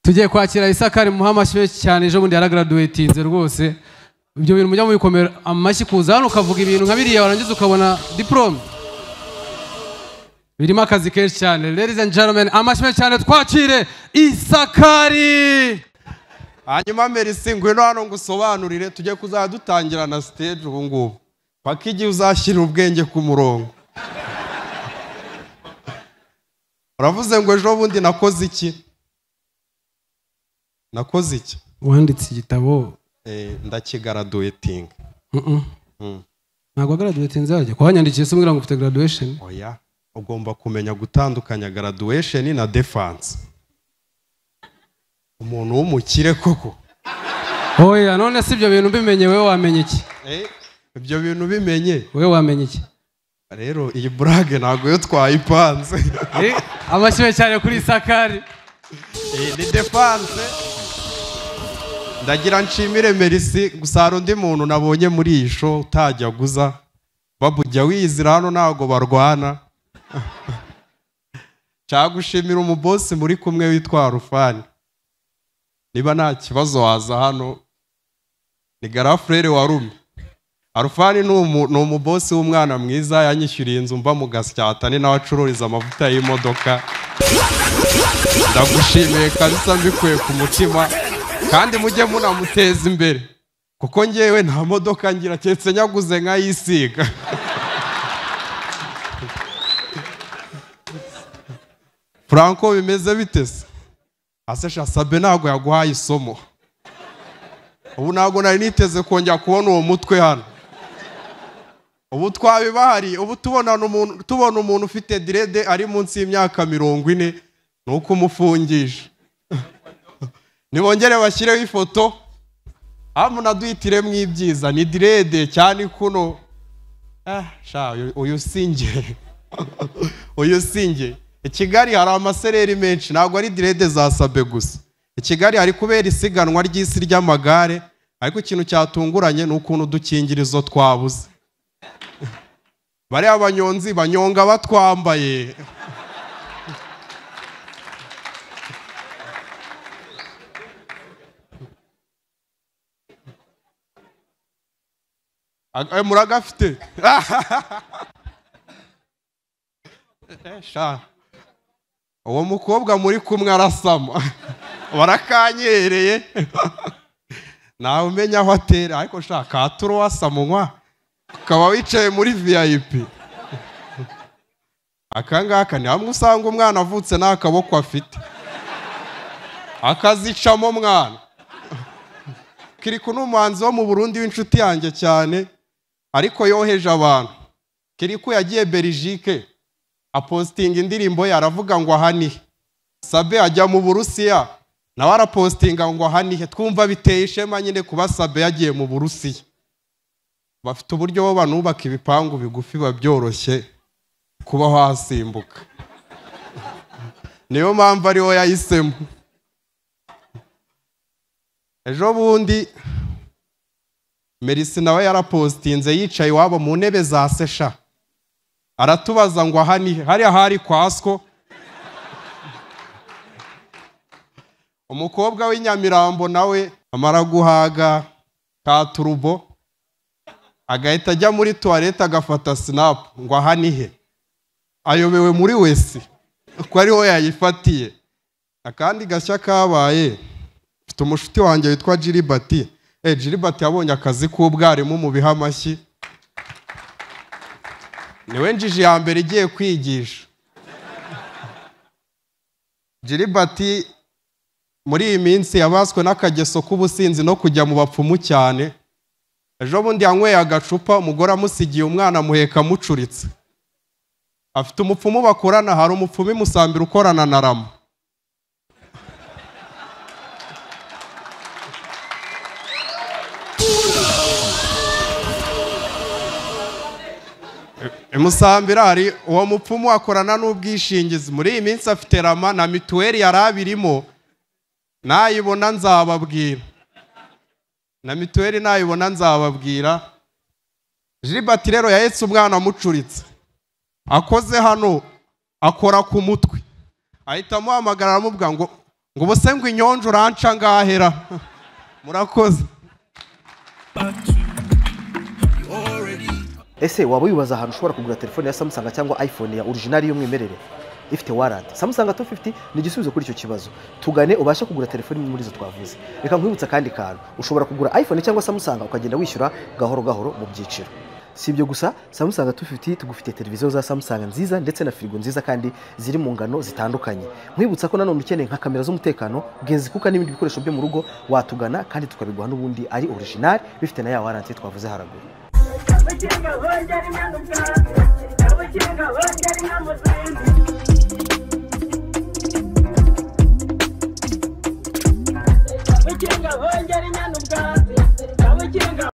Tugiye kwakira Isakari muhamashwe cyane ejo bundi yaragraduatinze rwose. Ibyo bintu mujya mubikomera amashyi kuza hano ukavuga ibintu nka biriya warangiza ukabona diplome. Birimo akazi kenshi cyane. Ladies and gentlemen, amashyi cyane twakire Isakari. Hanyuma Merci ngwino hano ngusobanurire tujye kuzadutangira na stage ubu ngubu. Paka igihe uzashyira ubwenge ku murongo. Uravuze ngo ejo bundi nakoze iki? Nakoze iki? Wanditse igitabo. Ndakigraduating. Ntabwo graduating zaje. Kuhanyandikiye se umbwira ngo ufite graduation? Oya, ugomba kumenya gutandukanya graduation na defense. Umuntu w'umukire koko. Oya, none si ibyo bintu bimenye wewe wamenye iki? Ibyo bintu bimenye wewe wamenye iki? Rero iyi brage ntago yo twayipanze. Amashyi cyane kuri Isakari. Ni defense. Ndagira nshimire Merci gusara undi muntu nabonye muri iyi show utajya guza babujya wizira hano ntago barwana. Cyagushimira umubosi muri kumwe witwa Rufani. Niba nta kibazo waza hano ni Garafrere wa Rumi. Arufani ni umubosi w'umwana mwiza yanyishyuriye inzu mba mu Gasyata ni nawe acururiza amavuta y'imodoka. Ndagushimiye kabisa mbikuye ku mutima kandi mujye munamuteza imbere kuko ngewe nta modoka ngira cyetse nyaguze nkayisiga. Franco bimeze bitese? Asesha Sabe ntago yaguhaye isomo. Ubu ntago nari niteze kongera kubona uwo mutwe hano. Ubu twabibahari, ubu tubona umuntu ufite direde ari munsi y'imyaka 40 nuko umufungisha. Nibongere bashyireho ifoto. Amuna duhitire mwibyiza ni direde cyane kuno. Uyu singe. Uyu singe. Kigali hari amasereri menshi ntabwo ari direde za Sabe gusa. Kigali hari kubera isiganwa ry'isi ry'amagare ariko ikintu cyatunguranye n'ukuntu dukingirizo twabuze. Bari abanyonzi banyonga batwambaye. Muragafite. Uwo mukobwa muri kumwe arasama. Barakanyereye. Nawe umenya aho atera ariko shaka aturo wasamunywa ukaba wicaye muri VIP. Akangaka ni hamwe usanga umwana avutse n'akaboko afite. Akazicamo mwana. Kiriku n'umuhanzi wo mu Burundi w'inshuti yanjye cyane ariko yoheje abantu. Kiriku yagiye Belgique apostinga indirimbo yaravuga ngo ahanihe. Sabe ajya mu Burusiya nawe arapostinga ngo ahanihe. Twumva biteye ishema nyine kuba Sabe yagiye mu Burusiya. Bafite uburyo bo banubaka ibipangu bigufi babyoroshye kuba hasimbuka. Niyo mpamvu ariho yahisemo. Ejo bundi Merci nawe yarapostinze yicaye iwabo mu ntebe za Sesha. Aratubaza ngo ahanihe hari ahari kwasko. Umukobwa w'inyamirambo nawe amara guhaga ka turubo agahita ajya muri toilette agafata snap ngo ahanihe. Ayobewe muri wese ko ariho yayifatiye. Akandi gashya kabaye mfite umushuti wanjye witwa Jiribati. Jiribati yabonye akazi k'ubwarimu mu bihamashyi. Niwe njiji ya mbere igiye kwigisha. Jiribati muri iyi minsi yabaswe n'akageso k'ubusinzi no kujya mu bapfumu cyane. Ejo bundi yanyweye agacupa umugore amusigiye umwana muheka mucuritse. Afite umupfumu bakorana, hari umupfumu imusambira ukorana na Rama. Imusambira hari uwo mupfumu akorana n'ubwishingizi. Muri iyi minsi afite Rama na mituweli yarabirimo. Nayibona nzababwira. na mituweli nayibona nzababwira. Gilbert rero yahetse umwana amucuritse, akoze hano akora ku mutwe, ahita amuhamagara aramubwira ngo bose ngo inyonjo uranca ngahera. Murakoze. Ese waba wibaza ahantu ushobora kugura telefone ya Samsung cyangwa iPhone ya original y'umwimerere ifite warranty? Samsung A250 ni igisubizo kuri icyo kibazo. Tugane ubashe kugura telefone imwe muri zo twavuze. Reka nkwibutsa kandi kantu, ushobora kugura iPhone cyangwa Samsung ukagenda wishyura gahoro gahoro mu byiciro. Si ibyo gusa, Samsung A250 tugufite televiziyo za Samsung nziza ndetse na firigo nziza kandi ziri mu ngano zitandukanye. Nkwibutsa ko nanone ukeneye nka kamera z'umutekano, genzi kuka n'ibindi bikoresho byo mu rugo watugana kandi tukabiguha n'ubundi ari original bifite na ya warranty twavuze haraguru.